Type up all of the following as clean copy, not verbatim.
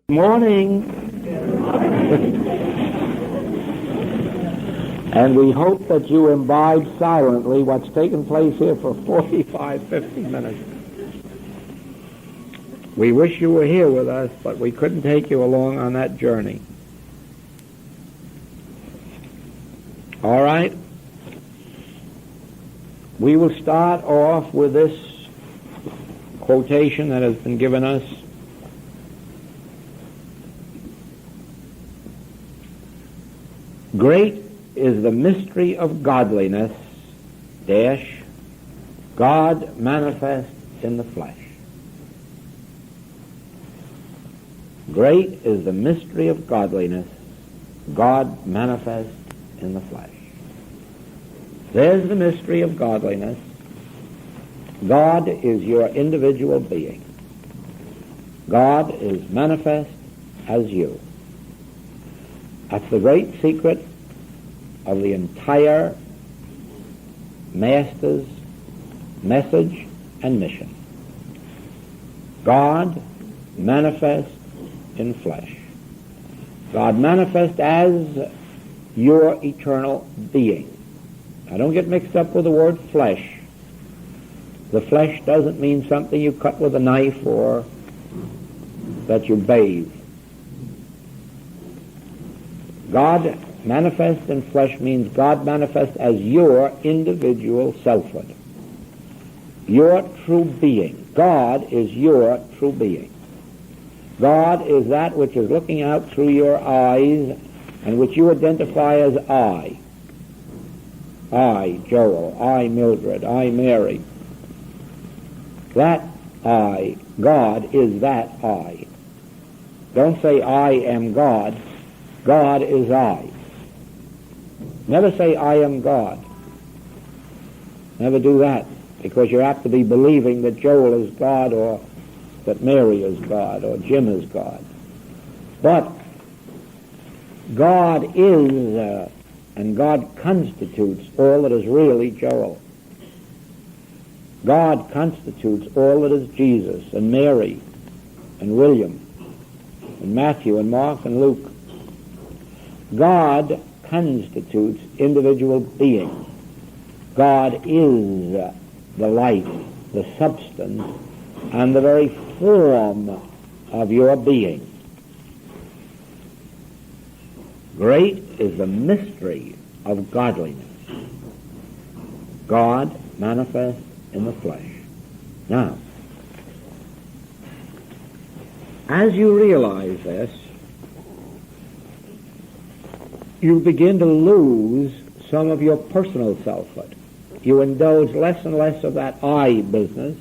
Morning. And we hope that you imbibe silently what's taken place here for 45, 50 minutes. We wish you were here with us, but we couldn't take you along on that journey. All right? We will start off with this quotation that has been given us. Great is the mystery of godliness, dash, God manifest in the flesh. Great is the mystery of godliness, God manifest in the flesh. There's the mystery of godliness. God is your individual being. God is manifest as you. That's the great secret of the entire Master's message and mission. God manifest in flesh. God manifest as your eternal being. Now don't get mixed up with the word flesh. The flesh doesn't mean something you cut with a knife or that you bathe. God manifest in flesh means God manifest as your individual selfhood. Your true being. God is your true being. God is that which is looking out through your eyes and which you identify as I. I, Joel. I, Mildred. I, Mary. That I, God, is that I. Don't say I am God. God is I. Never say I am God. Never do that, because you're apt to be believing that Joel is God or that Mary is God or Jim is God. But God is and God constitutes all that is really Joel. God constitutes all that is Jesus and Mary and William and Matthew and Mark and Luke. God constitutes individual being. God is the life, the substance, and the very form of your being. Great is the mystery of godliness. God manifest in the flesh. Now, as you realize this, you begin to lose some of your personal selfhood. You indulge less and less of that I business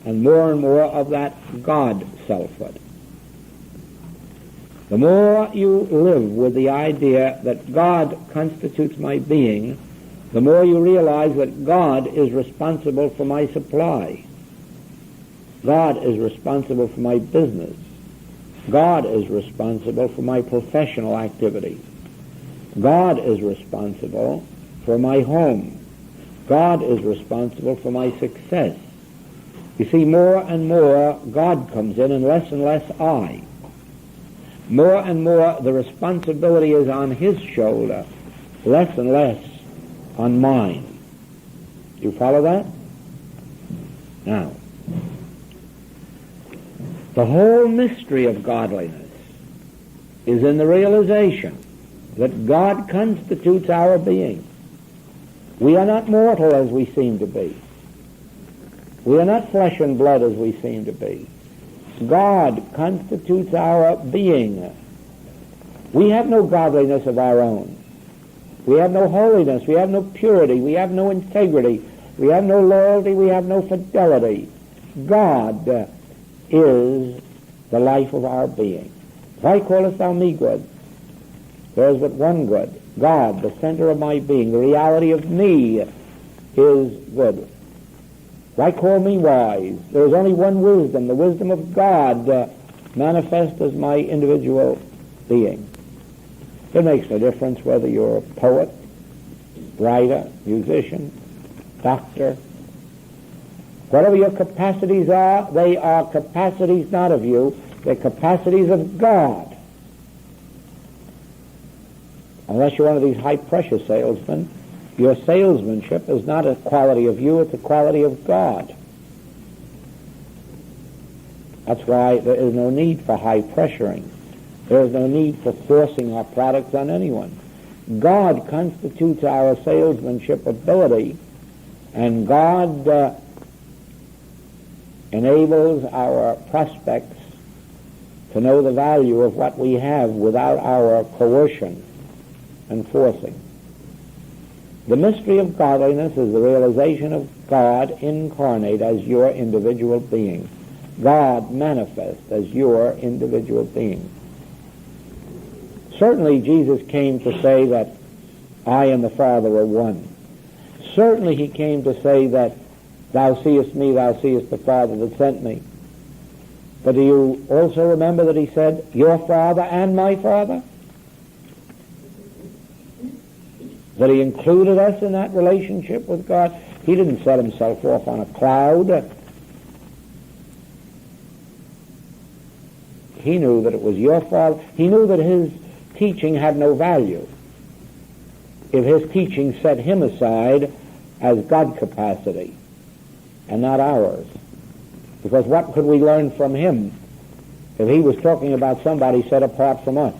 and more of that God selfhood. The more you live with the idea that God constitutes my being, the more you realize that God is responsible for my supply. God is responsible for my business. God is responsible for my professional activities. God is responsible for my home. God is responsible for my success. You see, more and more God comes in and less I. More and more the responsibility is on His shoulder, less and less on mine. You follow that? Now, the whole mystery of godliness is in the realization that God constitutes our being. We are not mortal as we seem to be. We are not flesh and blood as we seem to be. God constitutes our being. We have no godliness of our own. We have no holiness. We have no purity. We have no integrity. We have no loyalty. We have no fidelity. God is the life of our being. Why callest thou me good? There is but one good. God, the center of my being, the reality of me, is good. Why call me wise? There is only one wisdom, the wisdom of God, manifest as my individual being. It makes no difference whether you're a poet, writer, musician, doctor. Whatever your capacities are, they are capacities not of you, They're capacities of God. Unless you're one of these high-pressure salesmen, your salesmanship is not a quality of you, it's a quality of God. That's why there is no need for high pressuring. There is no need for forcing our products on anyone. God constitutes our salesmanship ability, and God enables our prospects to know the value of what we have without our coercion and forcing. The mystery of godliness is the realization of God incarnate as your individual being. God manifest as your individual being. Certainly Jesus came to say that I and the Father are one. Certainly he came to say that thou seest me, thou seest the Father that sent me. But do you also remember that he said, your Father and my Father? That he included us in that relationship with God. He didn't set himself off on a cloud. He knew that it was your Father. He knew that his teaching had no value if his teaching set him aside as God capacity and not ours. Because what could we learn from him if he was talking about somebody set apart from us?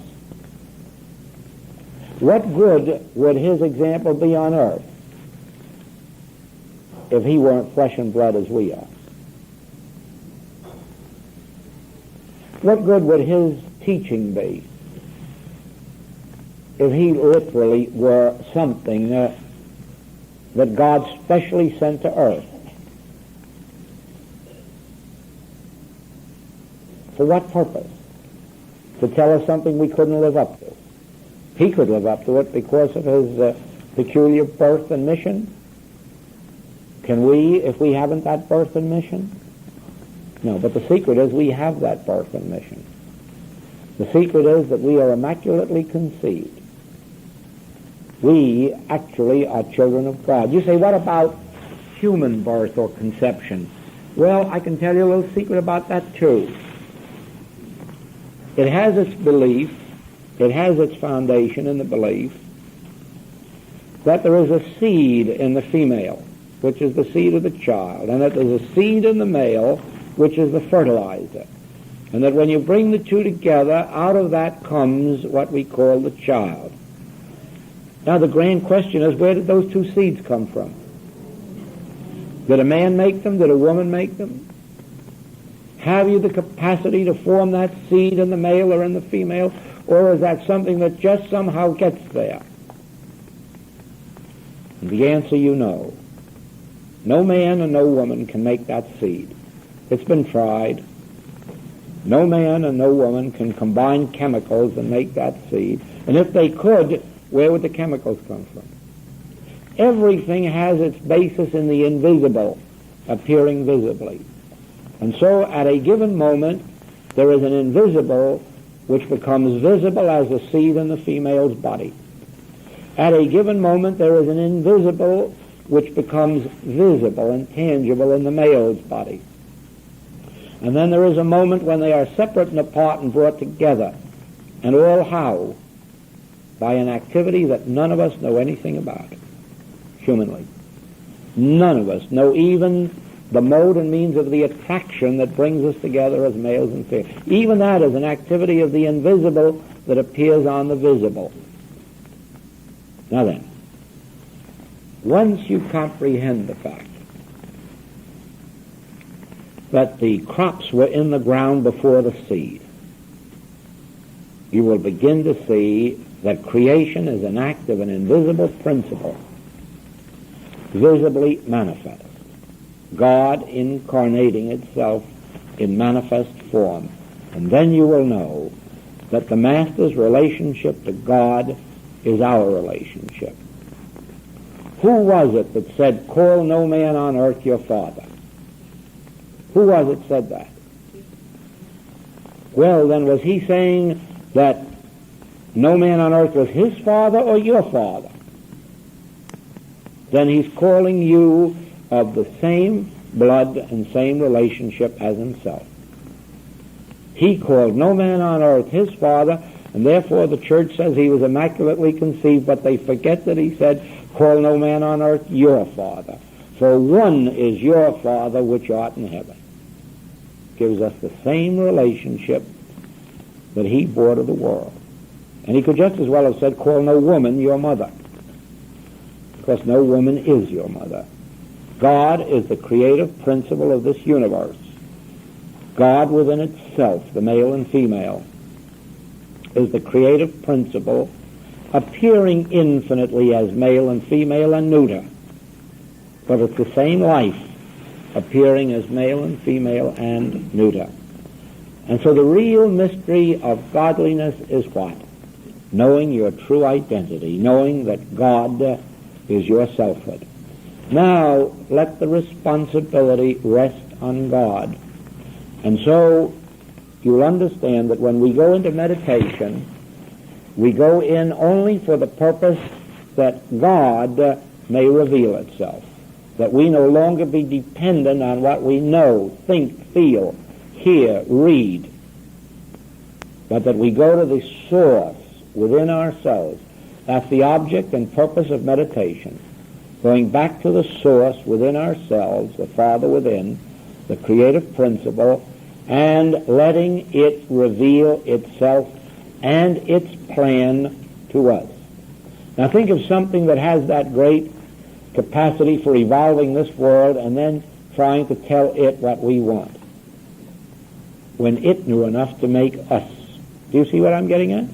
What good would his example be on earth if he weren't flesh and blood as we are? What good would his teaching be if he literally were something that God specially sent to earth? For what purpose? To tell us something we couldn't live up to. He could live up to it because of his peculiar birth and mission. Can we, if we haven't that birth and mission? No, but the secret is we have that birth and mission. The secret is that we are immaculately conceived. We actually are children of God. You say, what about human birth or conception? Well, I can tell you a little secret about that too. It has its belief, it has its foundation in the belief that there is a seed in the female, which is the seed of the child, and that there's a seed in the male, which is the fertilizer. And that when you bring the two together, out of that comes what we call the child. Now the grand question is, where did those two seeds come from? Did a man make them? Did a woman make them? Have you the capacity to form that seed in the male or in the female? Or is that something that just somehow gets there? And the answer you know. No man and no woman can make that seed. It's been tried. No man and no woman can combine chemicals and make that seed. And if they could, where would the chemicals come from? Everything has its basis in the invisible, appearing visibly. And so at a given moment, there is an invisible which becomes visible as the seed in the female's body. At a given moment, there is an invisible which becomes visible and tangible in the male's body. And then there is a moment when they are separate and apart and brought together. And all how? By an activity that none of us know anything about, humanly. None of us know even the mode and means of the attraction that brings us together as males and females. Even that is an activity of the invisible that appears on the visible. Now then, once you comprehend the fact that the crops were in the ground before the seed, you will begin to see that creation is an act of an invisible principle, visibly manifest. God incarnating itself in manifest form. And then you will know that the Master's relationship to God is our relationship. Who was it that said, call no man on earth your father? Who was it said that? Well, then was he saying that no man on earth was his father or your father? Then he's calling you of the same blood and same relationship as himself. He called no man on earth his father, and therefore the church says he was immaculately conceived, but they forget that he said, call no man on earth your father. For one is your Father which art in heaven. Gives us the same relationship that he brought to the world. And he could just as well have said, call no woman your mother. Because no woman is your mother. God is the creative principle of this universe. God within itself, the male and female, is the creative principle, appearing infinitely as male and female and neuter. But it's the same life, appearing as male and female and neuter. And so the real mystery of godliness is what? Knowing your true identity, knowing that God is your selfhood. Now, let the responsibility rest on God. And so, you'll understand that when we go into meditation, we go in only for the purpose that God may reveal itself. That we no longer be dependent on what we know, think, feel, hear, read. But that we go to the source within ourselves. That's the object and purpose of meditation. Going back to the source within ourselves, the Father within, the creative principle, and letting it reveal itself and its plan to us. Now think of something that has that great capacity for evolving this world and then trying to tell it what we want, when it knew enough to make us. Do you see what I'm getting at?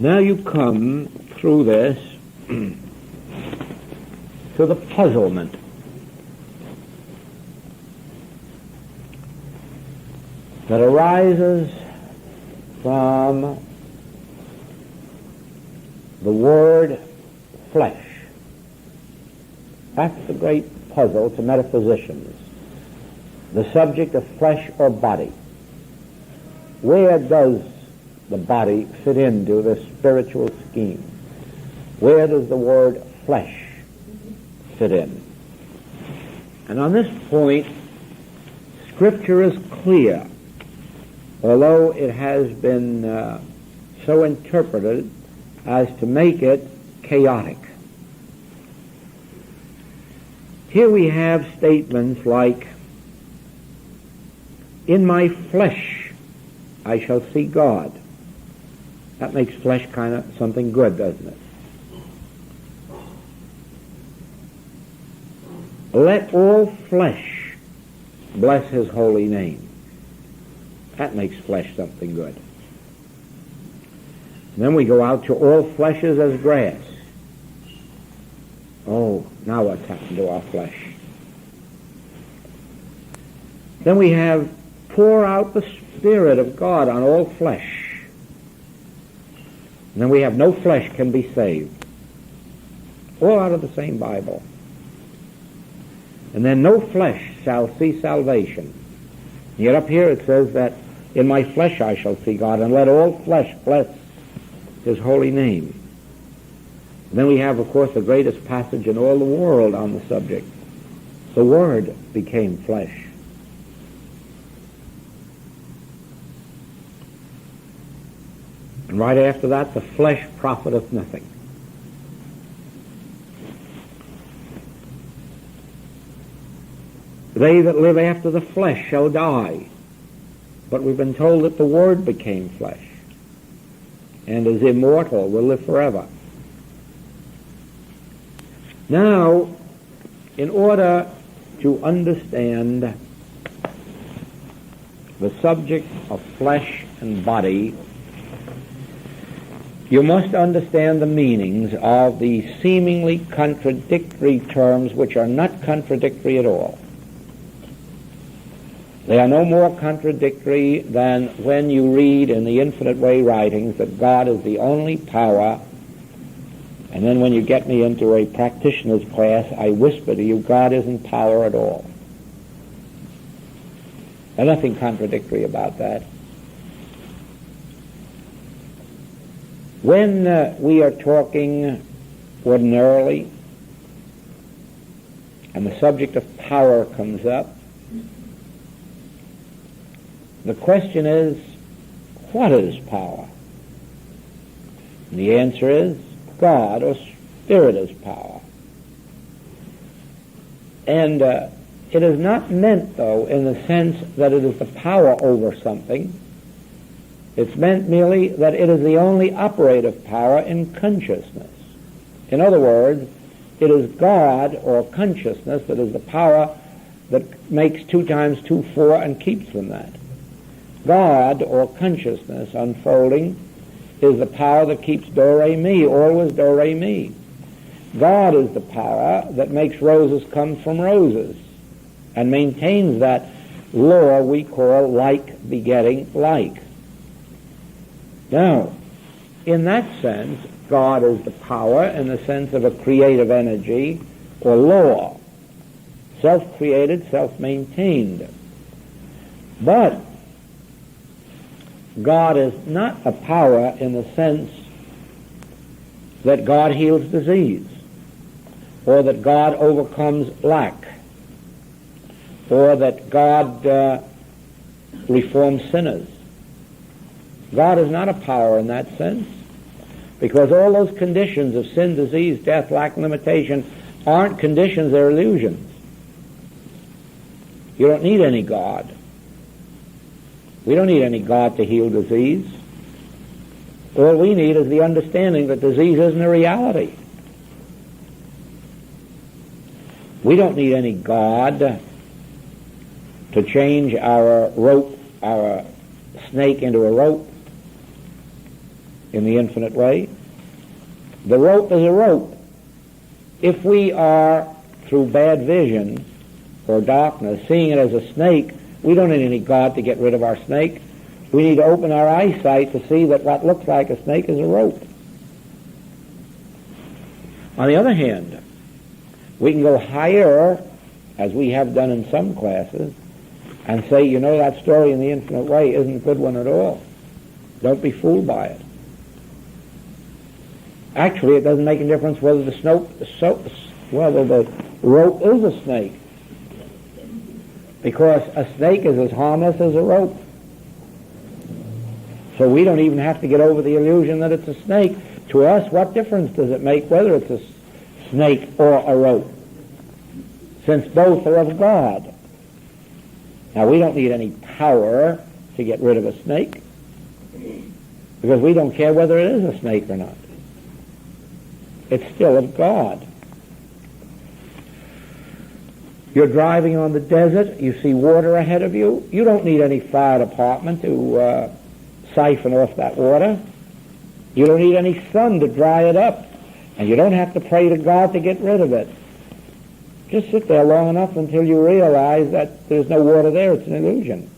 Now, you come through this to the puzzlement. That arises from the word flesh. That's the great puzzle to metaphysicians. The subject of flesh or body. Where does the body fit into the spiritual scheme? Where does the word flesh fit in? And on this point, Scripture is clear, although it has been so interpreted as to make it chaotic. Here we have statements like, in my flesh I shall see God. That makes flesh kind of something good, doesn't it? Let all flesh bless his holy name. That makes flesh something good. And then we go out to all flesh is as grass. Oh, now what's happened to our flesh? Then we have pour out the Spirit of God on all flesh. And then we have no flesh can be saved. All out of the same Bible. And then no flesh shall see salvation. Yet up here it says that in my flesh I shall see God, and let all flesh bless his holy name. And then we have, of course, the greatest passage in all the world on the subject. The Word became flesh. And right after that, the flesh profiteth nothing. They that live after the flesh shall die. But we've been told that the Word became flesh and is immortal, will live forever. Now, in order to understand the subject of flesh and body, you must understand the meanings of the seemingly contradictory terms which are not contradictory at all. They are no more contradictory than when you read in the Infinite Way writings that God is the only power, and then when you get me into a practitioner's class, I whisper to you, God isn't power at all. There's nothing contradictory about that. When we are talking ordinarily and the subject of power comes up, the question is, what is power? And the answer is, God or Spirit is power. And it is not meant, though, in the sense that it is the power over something. It's meant merely that it is the only operative power in consciousness. In other words, it is God or consciousness that is the power that makes 2 times 2 4 and keeps from that. God or consciousness unfolding is the power that keeps do, re, mi, always do, re, mi. God is the power that makes roses come from roses and maintains that law we call like begetting like. Now, in that sense, God is the power in the sense of a creative energy or law, self-created, self-maintained. But God is not a power in the sense that God heals disease, or that God overcomes lack, or that God reforms sinners. God is not a power in that sense, because all those conditions of sin, disease, death, lack, limitation aren't conditions, they're illusions. You don't need any God. We don't need any God to heal disease. All we need is the understanding that disease isn't a reality. We don't need any God to change our rope, our snake into a rope in the infinite way. The rope is a rope. If we are, through bad vision or darkness, seeing it as a snake, we don't need any God to get rid of our snake. We need to open our eyesight to see that what looks like a snake is a rope. On the other hand, we can go higher, as we have done in some classes, and say, you know, that story in the infinite way isn't a good one at all. Don't be fooled by it. Actually, it doesn't make a difference whether whether the rope is a snake, because a snake is as harmless as a rope. So we don't even have to get over the illusion that it's a snake. To us, what difference does it make whether it's a snake or a rope, since both are of God? Now, we don't need any power to get rid of a snake, because we don't care whether it is a snake or not. It's still of God. You're driving on the desert, you see water ahead of you. You don't need any fire department to siphon off that water. You don't need any sun to dry it up. And you don't have to pray to God to get rid of it. Just sit there long enough until you realize that there's no water there, it's an illusion.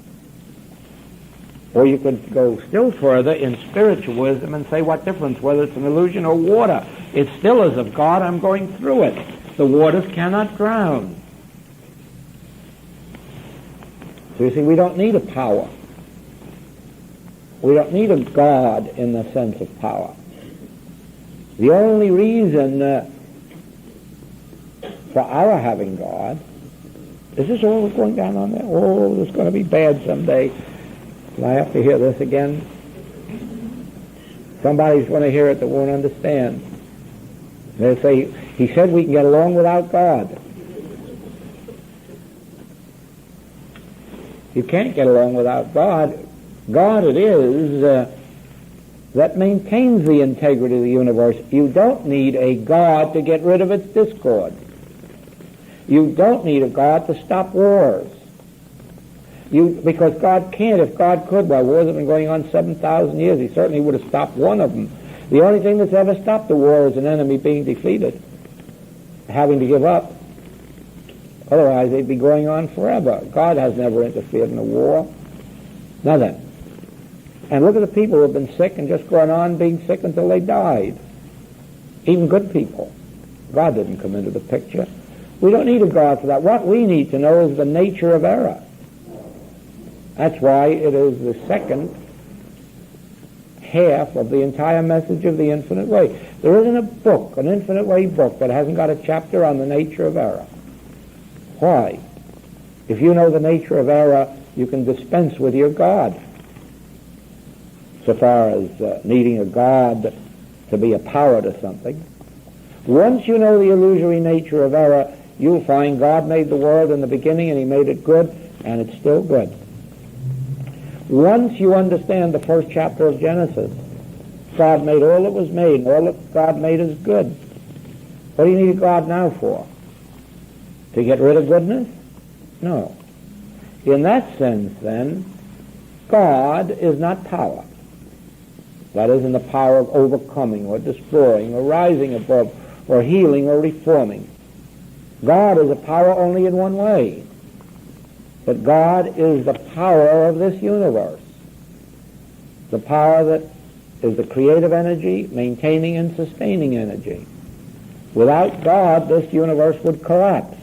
Or you could go still further in spiritual wisdom and say, what difference whether it's an illusion or water? It still is of God, I'm going through it. The waters cannot drown. So you see, we don't need a power. We don't need a God in the sense of power. The only reason for our having God, is this all that's going down on there? Oh, this is going to be bad someday. Do I have to hear this again? Somebody's going to hear it that won't understand. They'll say, he said we can get along without God. You can't get along without God. God it is that maintains the integrity of the universe. You don't need a God to get rid of its discord. You don't need a God to stop wars. Because God can't. If God could, well, wars have been going on 7,000 years. He certainly would have stopped one of them. The only thing that's ever stopped the war is an enemy being defeated, having to give up. Otherwise, they'd be going on forever. God has never interfered in a war. Nothing. And look at the people who have been sick and just gone on being sick until they died. Even good people. God didn't come into the picture. We don't need a God for that. What we need to know is the nature of error. That's why it is the second half of the entire message of the infinite way. There isn't a book, an infinite way book, that hasn't got a chapter on the nature of error. Why? If you know the nature of error, you can dispense with your God. So far as needing a God to be a power to something. Once you know the illusory nature of error, you'll find God made the world in the beginning and he made it good, and it's still good. Once you understand the first chapter of Genesis, God made all that was made, and all that God made is good. What do you need a God now for? To get rid of goodness? No. In that sense, then, God is not power. That isn't the power of overcoming or destroying or rising above or healing or reforming. God is a power only in one way. But God is the power of this universe. The power that is the creative energy, maintaining and sustaining energy. Without God, this universe would collapse.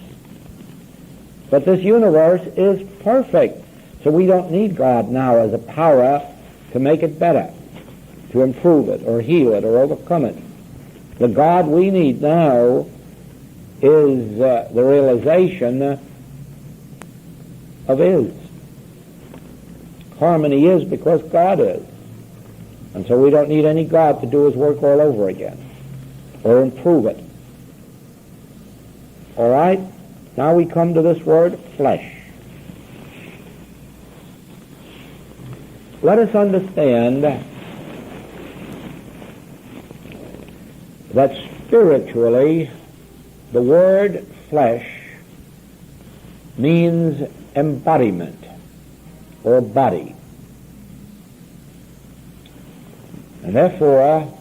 But this universe is perfect. So we don't need God now as a power to make it better, to improve it or heal it or overcome it. The God we need now is the realization of is. Harmony is because God is. And so we don't need any God to do his work all over again or improve it. All right? Now we come to this word, flesh. Let us understand that spiritually the word flesh means embodiment or body. And therefore,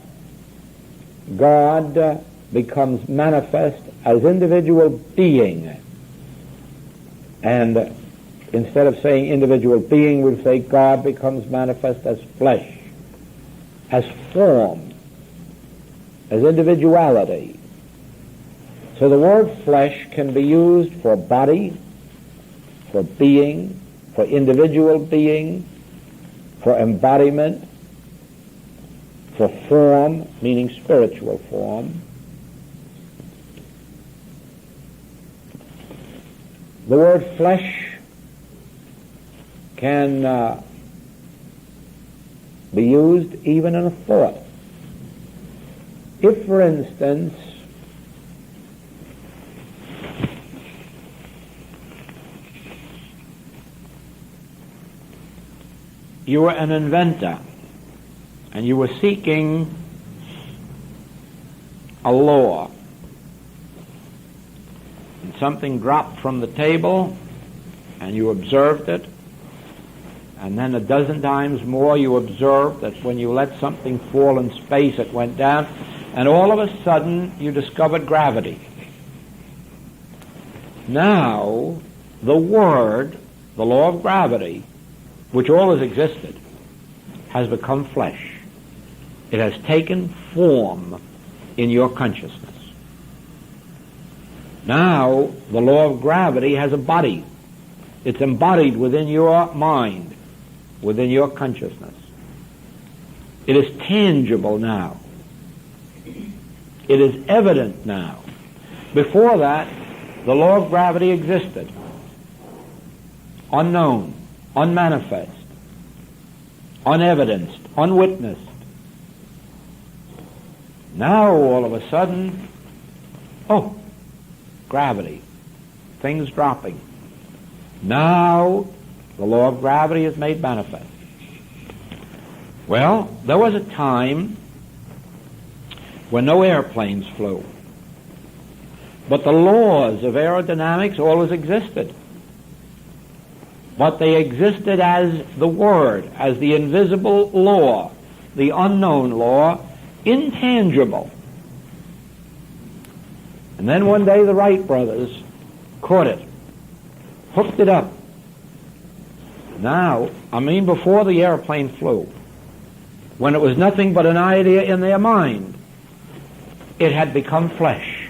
God becomes manifest as individual being. And instead of saying individual being, we'll say God becomes manifest as flesh, as form, as individuality. So the word flesh can be used for body, for being, for individual being, for embodiment, for form, meaning spiritual form. The word flesh can be used even in a thought. If, for instance, you were an inventor and you were seeking a law, and something dropped from the table and you observed it, and then a dozen times more you observed that when you let something fall in space it went down, and all of a sudden you discovered gravity. Now the word, the law of gravity, which always existed, has become flesh. It has taken form in your consciousness. Now the law of gravity has a body. It's embodied within your mind, within your consciousness. It is tangible now. It is evident now. Before that, the law of gravity existed. Unknown, unmanifest, unevidenced, unwitnessed. Now, all of a sudden, gravity, things dropping. Now, the law of gravity is made manifest. Well, there was a time when no airplanes flew. But the laws of aerodynamics always existed. But they existed as the Word, as the invisible law, the unknown law, intangible. And then one day the Wright brothers caught it, hooked it up. Now, before the airplane flew, when it was nothing but an idea in their mind, it had become flesh.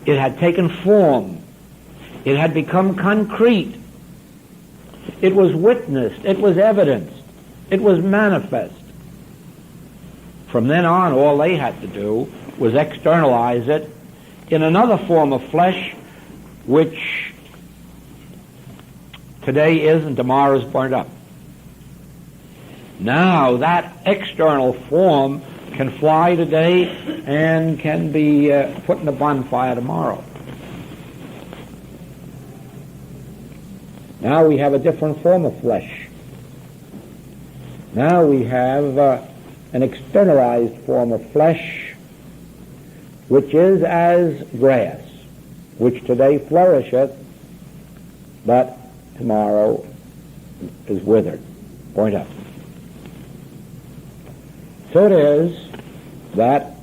It had taken form. It had become concrete. It was witnessed. It was evidenced. It was manifest. From then on, all they had to do was externalize it in another form of flesh, which today is and tomorrow is burnt up. Now that external form can fly today and can be put in a bonfire tomorrow. Now we have a different form of flesh. Now we have an externalized form of flesh, which is as grass, which today flourisheth, but tomorrow is withered, burnt up. So it is that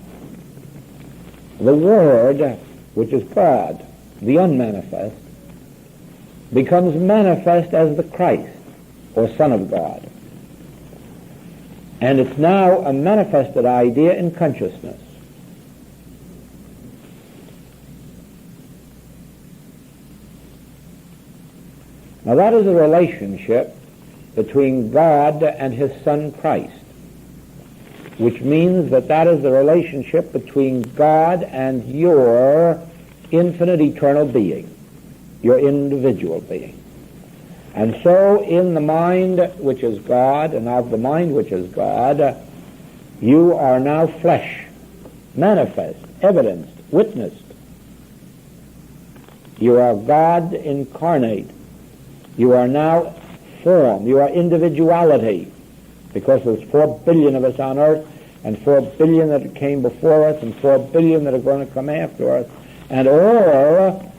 the Word, which is God, the unmanifest, becomes manifest as the Christ, or Son of God. And it's now a manifested idea in consciousness. Now that is a relationship between God and His Son Christ, which means that that is the relationship between God and your infinite eternal being, your individual being. And so in the mind which is God, and of the mind which is God, you are now flesh, manifest, evidenced, witnessed. You are God incarnate. You are now form. You are individuality, because there's 4 billion of us on earth, and 4 billion that came before us, and 4 billion that are going to come after us, and all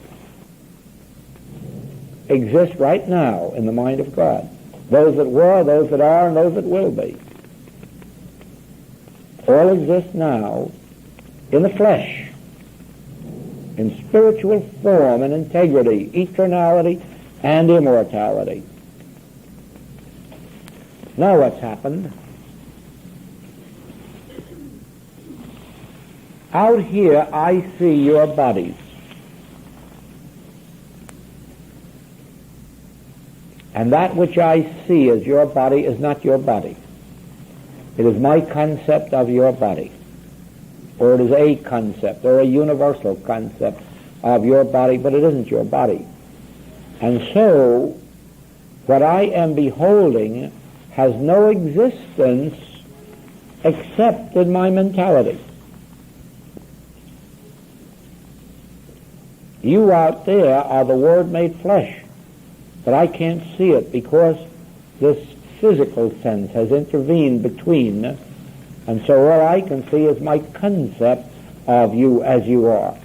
exist right now in the mind of God. Those that were, those that are, and those that will be. All exist now in the flesh, in spiritual form and integrity, eternality and immortality. Now what's happened? Out here I see your bodies. And that which I see as your body is not your body. It is my concept of your body. Or it is a concept, or a universal concept of your body, but it isn't your body. And so, what I am beholding has no existence except in my mentality. You out there are the Word made flesh. But I can't see it because this physical sense has intervened between, and so all I can see is my concept of you as you are.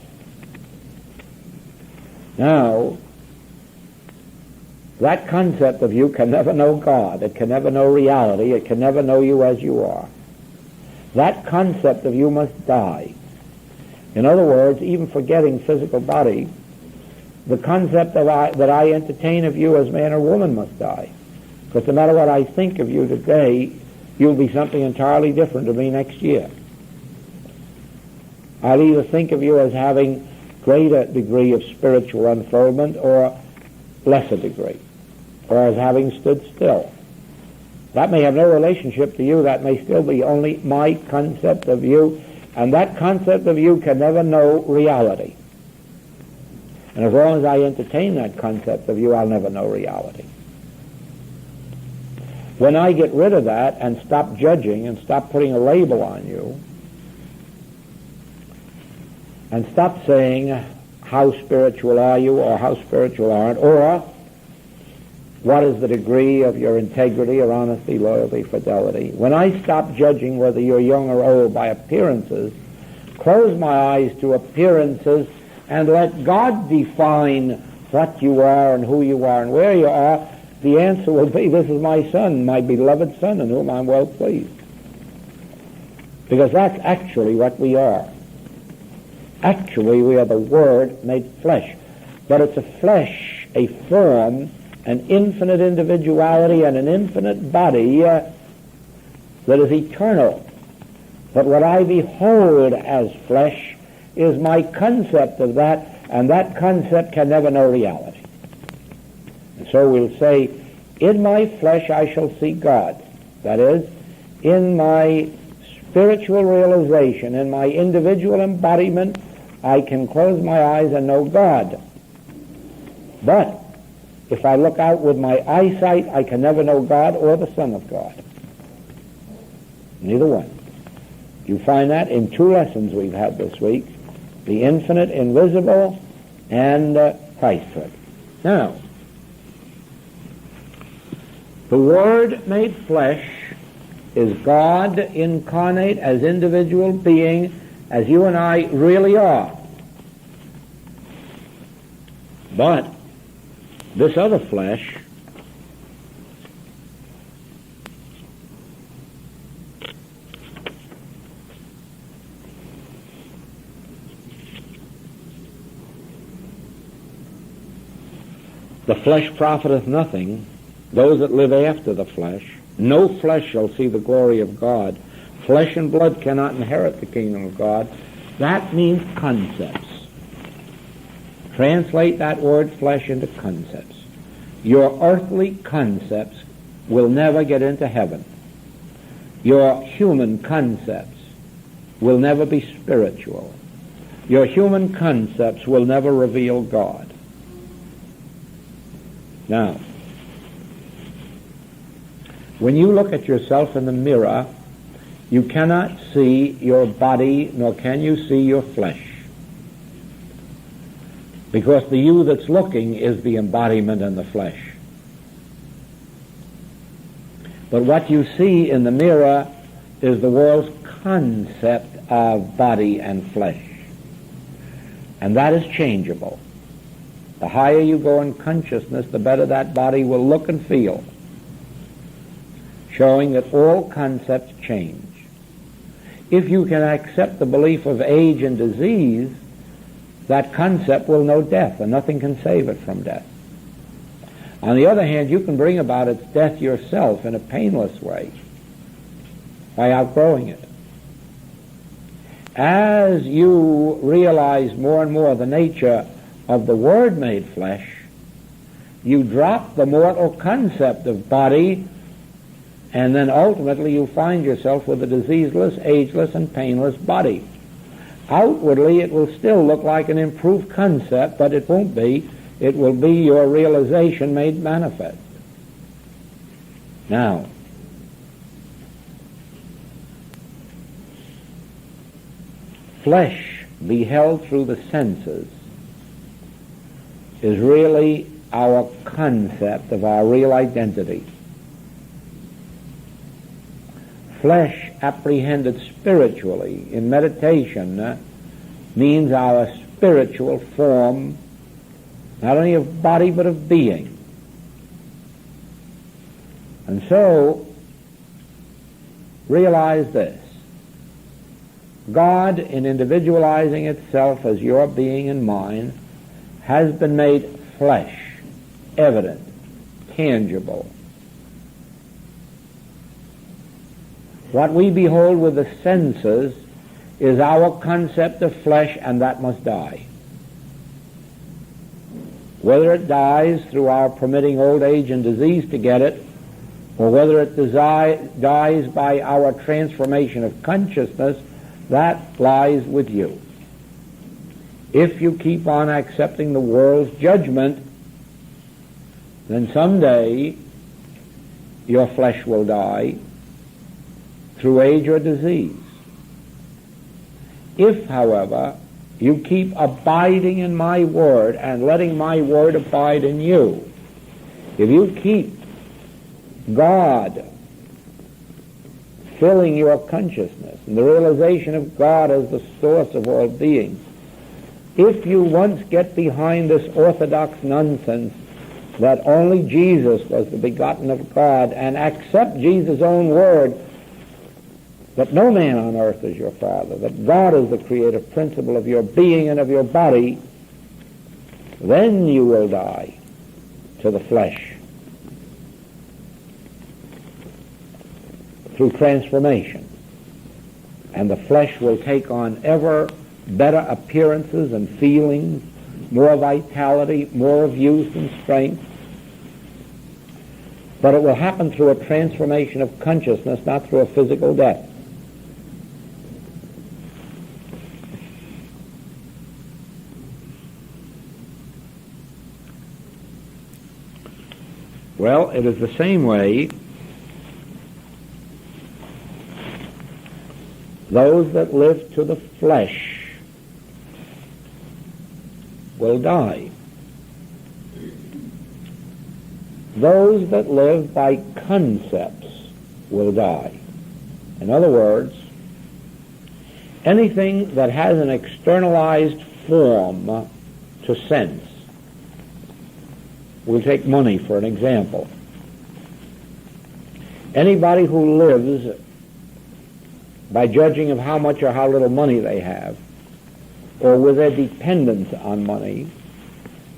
Now, that concept of you can never know God. It can never know reality. It can never know you as you are. That concept of you must die. In other words, even forgetting physical body, the concept that I entertain of you as man or woman must die. Because no matter what I think of you today, you'll be something entirely different to me next year. I'll either think of you as having greater degree of spiritual unfoldment or lesser degree, or as having stood still. That may have no relationship to you. That may still be only my concept of you, and that concept of you can never know reality. And as long as I entertain that concept of you, I'll never know reality. When I get rid of that and stop judging and stop putting a label on you and stop saying how spiritual are you or how spiritual aren't, or what is the degree of your integrity or honesty, loyalty, fidelity, when I stop judging whether you're young or old by appearances, close my eyes to appearances and let God define what you are and who you are and where you are, the answer will be, this is my son, my beloved son, in whom I'm well pleased. Because that's actually what we are. Actually, we are the Word made flesh. But it's a flesh, a form, an infinite individuality, and an infinite body that is eternal. But what I behold as flesh is my concept of that, and that concept can never know reality. And so we'll say, in my flesh I shall see God. That is, in my spiritual realization, in my individual embodiment, I can close my eyes and know God. But if I look out with my eyesight, I can never know God or the Son of God. Neither one. You find that in two lessons we've had this week, the infinite, invisible, and Christhood. Now, the Word made flesh is God incarnate as individual being, as you and I really are. But this other flesh the flesh profiteth nothing. Those that live after the flesh, no flesh shall see the glory of God. Flesh and blood cannot inherit the kingdom of God. That means concepts. Translate that word flesh into concepts. Your earthly concepts will never get into heaven. Your human concepts will never be spiritual. Your human concepts will never reveal God. Now, when you look at yourself in the mirror, you cannot see your body, nor can you see your flesh. Because the you that's looking is the embodiment in the flesh. But what you see in the mirror is the world's concept of body and flesh. And that is changeable. The higher you go in consciousness, the better that body will look and feel, showing that all concepts change. If you can accept the belief of age and disease, that concept will know death, and nothing can save it from death. On the other hand, you can bring about its death yourself in a painless way by outgrowing it. As you realize more and more the nature of the Word made flesh, you drop the mortal concept of body, and then ultimately you find yourself with a diseaseless, ageless, and painless body. Outwardly it will still look like an improved concept, but it won't be. It will be your realization made manifest. Now, flesh beheld through the senses is really our concept of our real identity. Flesh apprehended spiritually in meditation means our spiritual form, not only of body but of being. And so, realize this. God, in individualizing itself as your being and mine, has been made flesh, evident, tangible. What we behold with the senses is our concept of flesh, and that must die. Whether it dies through our permitting old age and disease to get it, or whether it dies by our transformation of consciousness, that lies with you. If you keep on accepting the world's judgment, then someday your flesh will die through age or disease. If, however, you keep abiding in my word and letting my word abide in you, if you keep God filling your consciousness and the realization of God as the source of all beings, if you once get behind this orthodox nonsense that only Jesus was the begotten of God and accept Jesus' own word that no man on earth is your father, that God is the creative principle of your being and of your body, then you will die to the flesh through transformation. And the flesh will take on ever better appearances and feelings, more vitality, more of youth and strength. But it will happen through a transformation of consciousness, not through a physical death. Well, it is the same way those that live to the flesh will die. Those that live by concepts will die. In other words, anything that has an externalized form to sense. We'll take money for an example. Anybody who lives by judging of how much or how little money they have, or with their dependence on money,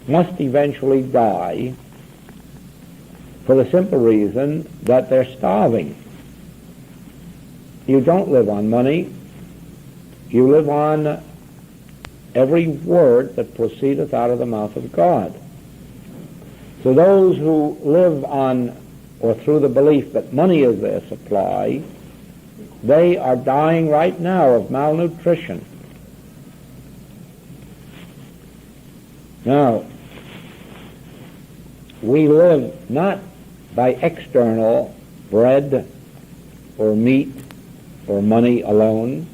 must eventually die for the simple reason that they're starving. You don't live on money. You live on every word that proceedeth out of the mouth of God. So those who live on or through the belief that money is their supply, they are dying right now of malnutrition. Now, we live not by external bread or meat or money alone,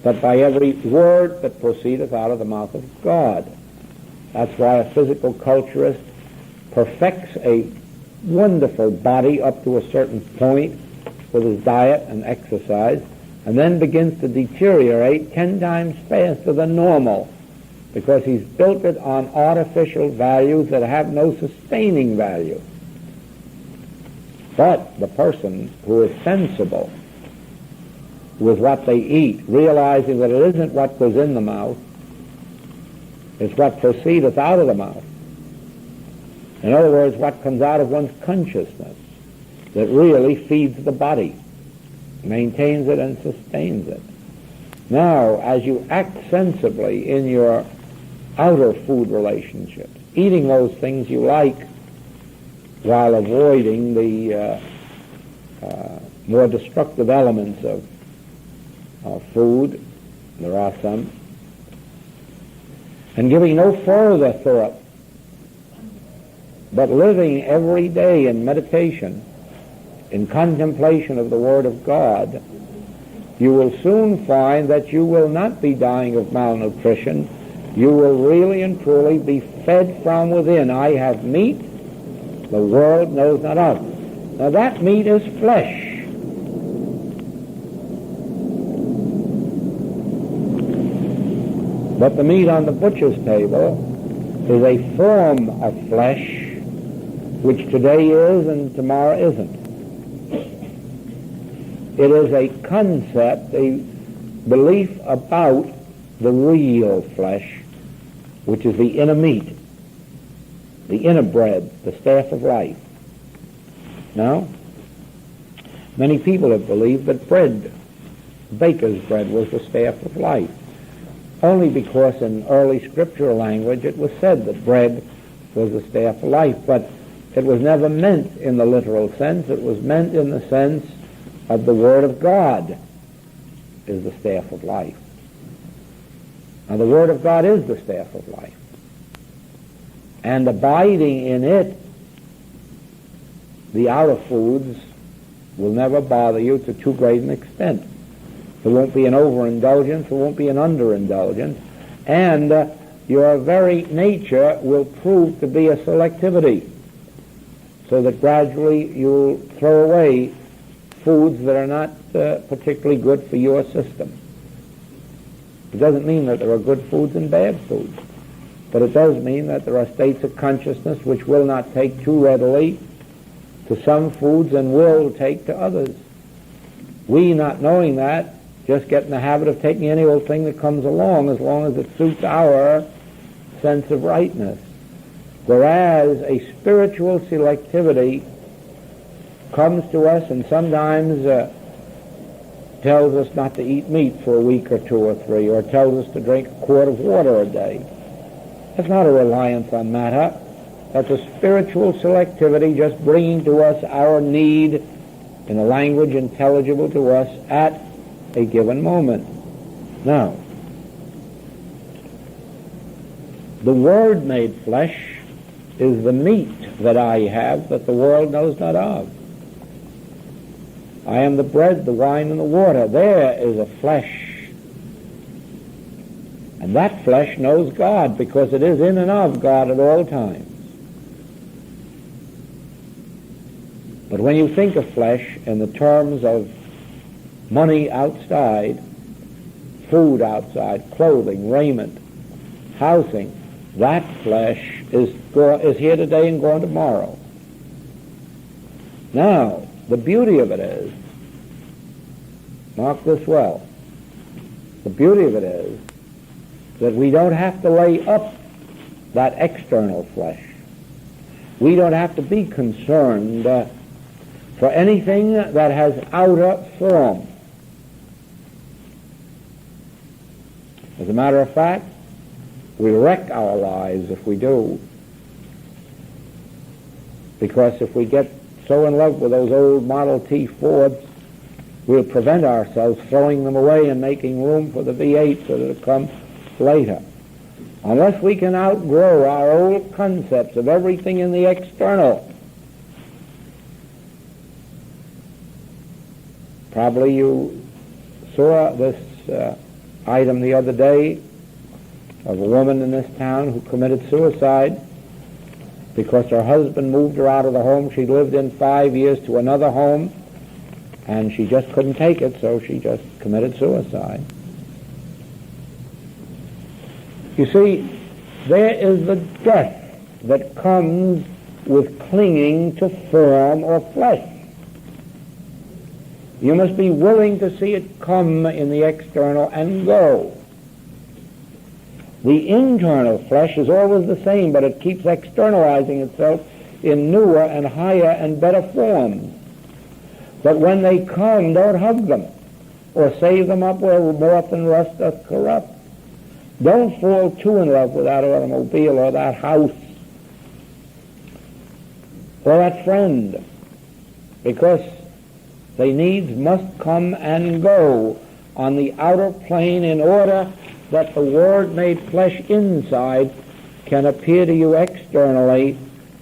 but by every word that proceedeth out of the mouth of God. That's why a physical culturist perfects a wonderful body up to a certain point with his diet and exercise, and then begins to deteriorate 10 times faster than normal, because he's built it on artificial values that have no sustaining value. But the person who is sensible with what they eat, realizing that it isn't what goes in the mouth, it's what proceedeth out of the mouth. In other words, what comes out of one's consciousness that really feeds the body, maintains it and sustains it. Now, as you act sensibly in your outer food relationships, eating those things you like while avoiding the more destructive elements of food, there are some, and giving no further thought, but living every day in meditation, in contemplation of the Word of God, you will soon find that you will not be dying of malnutrition. You will really and truly be fed from within. I have meat the world knows not of. Now that meat is flesh. But the meat on the butcher's table is a form of flesh which today is and tomorrow isn't. It is a concept, a belief about the real flesh, which is the inner meat, the inner bread, the staff of life. Now, many people have believed that bread, baker's bread, was the staff of life, only because in early scriptural language it was said that bread was the staff of life, but it was never meant in the literal sense. It was meant in the sense of the Word of God is the staff of life. Now the Word of God is the staff of life. And abiding in it, the outer foods will never bother you to too great an extent. There won't be an overindulgence, there won't be an underindulgence, and your very nature will prove to be a selectivity, so that gradually you'll throw away foods that are not particularly good for your system. It doesn't mean that there are good foods and bad foods, but it does mean that there are states of consciousness which will not take too readily to some foods and will take to others. We, not knowing that, just get in the habit of taking any old thing that comes along as long as it suits our sense of rightness. Whereas a spiritual selectivity comes to us and sometimes tells us not to eat meat for a week or 2 or 3, or tells us to drink a quart of water a day. That's not a reliance on matter. That's a spiritual selectivity, just bringing to us our need in a language intelligible to us at a given moment. Now, the Word made flesh is the meat that I have that the world knows not of. I am the bread, the wine, and the water. There is a flesh. And that flesh knows God because it is in and of God at all times. But when you think of flesh in the terms of money outside, food outside, clothing, raiment, housing, that flesh is here today and gone tomorrow. Now, the beauty of it is, mark this well, the beauty of it is that we don't have to lay up that external flesh. We don't have to be concerned for anything that has outer form. As a matter of fact, we wreck our lives if we do. Because if we get so in love with those old Model T Fords, we'll prevent ourselves throwing them away and making room for the V8 so that it'll come later. Unless we can outgrow our old concepts of everything in the external. Probably you saw this item the other day of a woman in this town who committed suicide because her husband moved her out of the home she lived in 5 years to another home, and she just couldn't take it, so she just committed suicide. You see, there is the death that comes with clinging to form or flesh. You must be willing to see it come in the external and go. The internal flesh is always the same, but it keeps externalizing itself in newer and higher and better forms. But when they come, don't hug them, or save them up where moth and rust doth corrupt. Don't fall too in love with that automobile or that house or that friend, because they needs must come and go on the outer plane in order that the Word made flesh inside can appear to you externally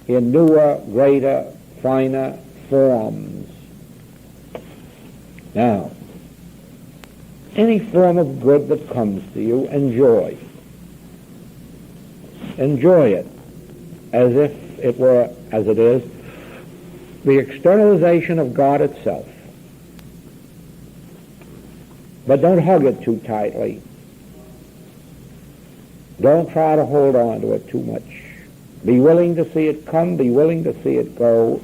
in newer, greater, finer forms. Now, any form of good that comes to you, enjoy. Enjoy it as if it were, as it is, the externalization of God itself. But don't hug it too tightly. Don't try to hold on to it too much. Be willing to see it come, be willing to see it go,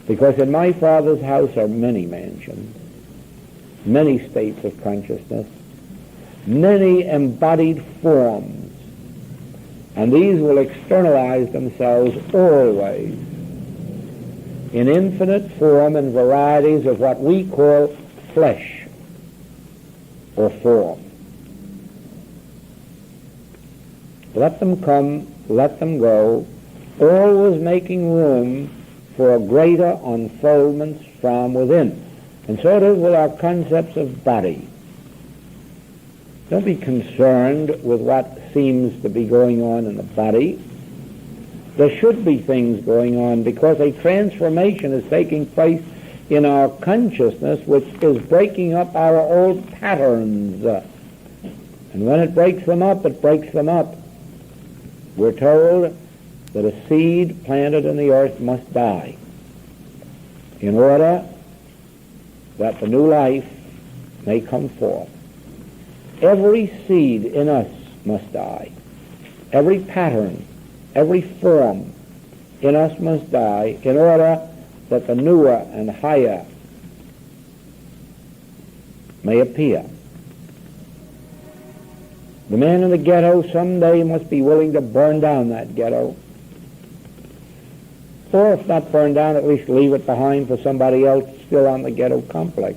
because in my Father's house are many mansions, many states of consciousness, many embodied forms, and these will externalize themselves always in infinite form and varieties of what we call flesh or form. Let them come, let them go, always making room for a greater unfoldment from within. And so it is with our concepts of body. Don't be concerned with what seems to be going on in the body. There should be things going on because a transformation is taking place in our consciousness which is breaking up our old patterns. And when it breaks them up, it breaks them up. We're told that a seed planted in the earth must die in order that the new life may come forth. Every seed in us must die. Every pattern, every form in us must die in order that the newer and higher may appear. The man in the ghetto someday must be willing to burn down that ghetto. Or if not burn down, at least leave it behind for somebody else still on the ghetto complex.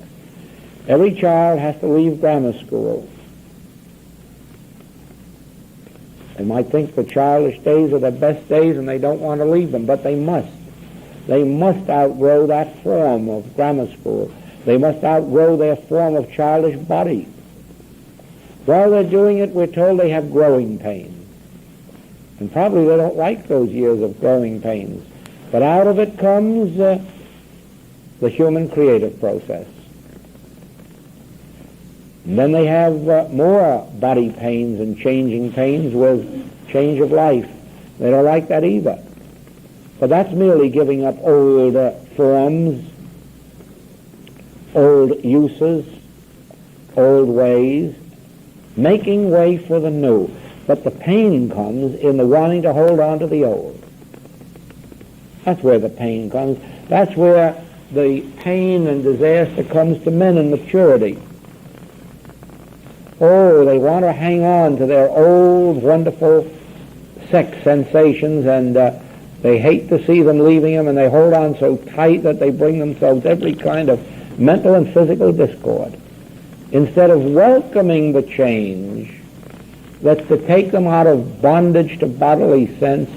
Every child has to leave grammar school. They might think the childish days are their best days and they don't want to leave them, but they must. They must outgrow that form of grammar school. They must outgrow their form of childish body. While they're doing it, we're told they have growing pains. And probably they don't like those years of growing pains. But out of it comes the human creative process. And then they have more body pains and changing pains with change of life. They don't like that either. But that's merely giving up old forms, old uses, old ways, making way for the new. But the pain comes in the wanting to hold on to the old. That's where the pain comes. That's where the pain and disaster comes to men in maturity. Oh, they want to hang on to their old, wonderful sex sensations, and they hate to see them leaving them, and they hold on so tight that they bring themselves every kind of mental and physical discord. Instead of welcoming the change that's to take them out of bondage to bodily sense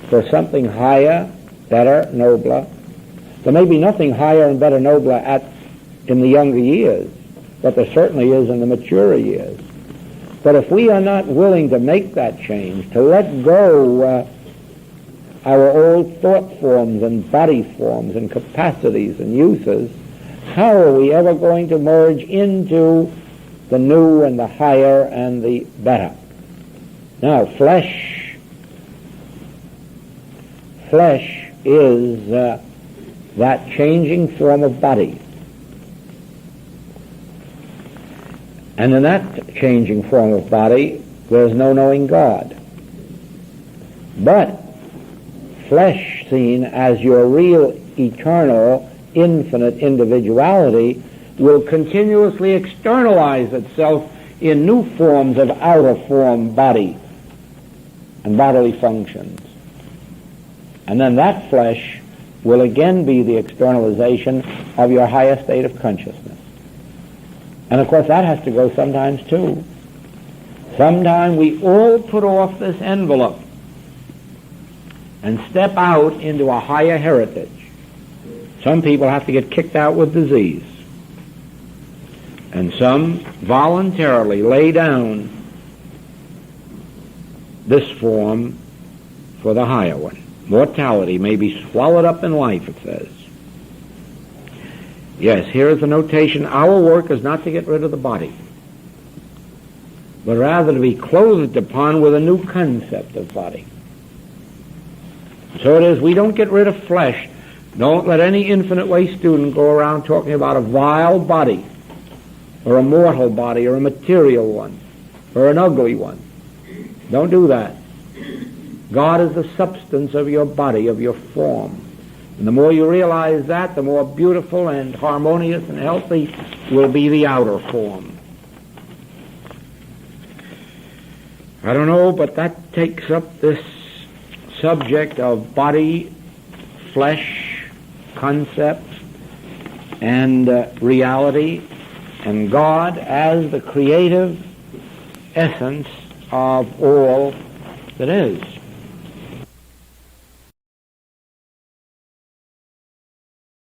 for something higher, better, nobler. There may be nothing higher and better, nobler in the younger years, but there certainly is in the maturer years. But if we are not willing to make that change, to let go our old thought forms and body forms and capacities and uses, how are we ever going to merge into the new and the higher and the better? Now, flesh is that changing form of body. And in that changing form of body, there's no knowing God. But flesh seen as your real, eternal, infinite individuality will continuously externalize itself in new forms of outer form body and bodily functions. And then that flesh will again be the externalization of your higher state of consciousness. And of course that has to go sometimes too. Sometime we all put off this envelope and step out into a higher heritage. Some people have to get kicked out with disease. And some voluntarily lay down this form for the higher one. Mortality may be swallowed up in life, it says. Yes, here is the notation. Our work is not to get rid of the body, but rather to be clothed upon with a new concept of body. So it is, we don't get rid of flesh. Don't let any infinite way student go around talking about a vile body, or a mortal body, or a material one, or an ugly one. Don't do that. God is the substance of your body, of your form. And the more you realize that, the more beautiful and harmonious and healthy will be the outer form. I don't know, but that takes up this subject of body, flesh, concept, and reality, and God as the creative essence of all that is.